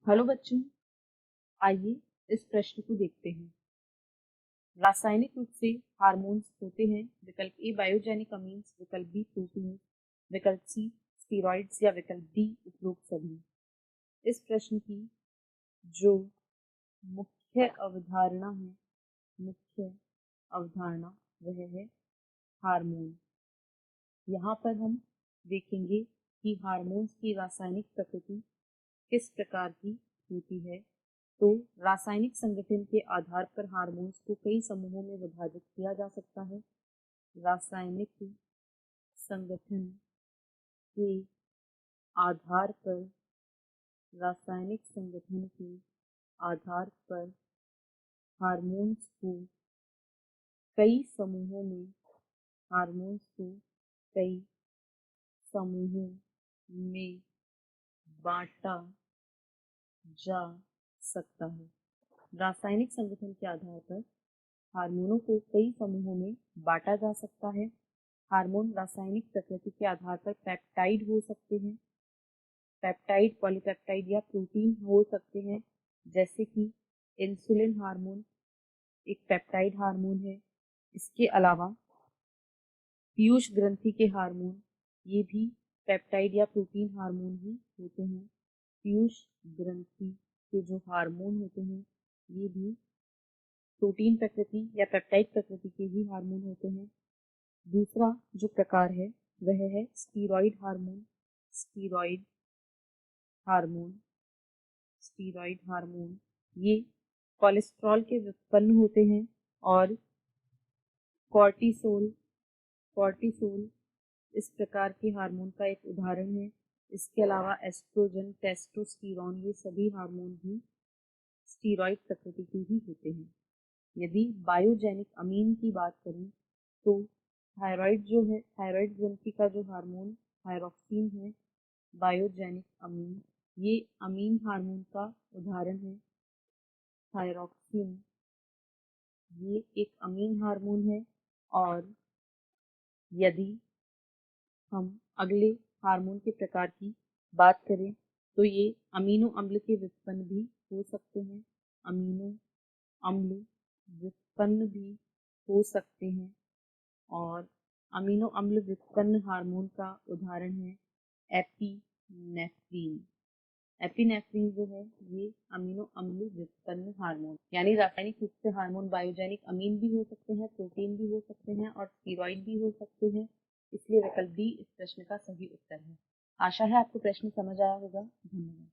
Hello बच्चों, आइए इस प्रश्न को देखते हैं। रासायनिक रूप से हार्मोन्स होते हैं। विकल्प ए बायोजेनिक अमीन्स, विकल्प बी प्रोटीन, विकल्प सी स्टीरॉइड्स या विकल्प डी उपरोक्त सभी। इस प्रश्न की जो मुख्य अवधारणा है, मुख्य अवधारणा वह है हार्मोन। यहाँ पर हम देखेंगे कि हार्मोन्स की रासायनिक प्रकृति किस प्रकार की होती है। तो रासायनिक संगठन के आधार पर हार्मोन्स को कई समूहों में विभाजित किया जा सकता है। रासायनिक संगठन के आधार पर रासायनिक संगठन के आधार पर हार्मोन्स को कई समूहों में हार्मोन्स को कई समूहों में बांटा जा सकता है। रासायनिक संगठन के आधार पर हार्मोनों को कई समूहों में बांटा जा सकता है। हार्मोन रासायनिक प्रकृति के आधार पर पेप्टाइड हो सकते हैं, पेप्टाइड, पॉलीपेप्टाइड या प्रोटीन हो सकते हैं, जैसे कि इंसुलिन हार्मोन एक पेप्टाइड हार्मोन है। इसके अलावा पीयूष ग्रंथि के हार्मोन ये भी पेप्टाइड या प्रोटीन हार्मोन ही होते हैं। पीयूष ग्रंथि के जो हार्मोन होते हैं ये भी प्रोटीन प्रकृति या पेप्टाइड प्रकृति के ही हार्मोन होते हैं। दूसरा जो प्रकार है वह है steroid hormone. Steroid hormone steroid hormone ये कोलेस्ट्रॉल के व्युत्पन्न होते हैं और कॉर्टिसोल कॉर्टिसोल इस प्रकार के हार्मोन का एक उदाहरण है। इसके अलावा एस्ट्रोजन, टेस्टोस्टेरोन ये सभी हार्मोन भी स्टीरॉइड प्रकृति के ही होते हैं। यदि बायोजेनिक अमीन की बात करें तो थायराइड जो है, थायराइड ग्रंथि का जो हार्मोन थायरोक्सिन है, बायोजेनिक अमीन, ये अमीन हार्मोन का उदाहरण है। थायरोक्सिन ये एक अमीन हार्मोन है। और यदि हम अगले हार्मोन के प्रकार की बात करें तो ये अमीनो अम्ल के व्युत्पन्न भी हो सकते हैं। अमीनो अम्ल व्युत्पन्न भी हो सकते हैं और अमीनो अम्ल व्युत्पन्न हार्मोन का उदाहरण है एपिनेफ्रीन। एपिनेफ्रीन जो है ये अमीनो अम्ल व्युत्पन्न हार्मोन, यानी रासायनिक रूप से हार्मोन बायोजेनिक अमीन भी हो सकते हैं, प्रोटीन भी हो सकते हैं और स्टीरॉइड भी हो सकते हैं। इसलिए विकल्प डी इस प्रश्न का सही उत्तर है। आशा है आपको प्रश्न समझ आया होगा। धन्यवाद।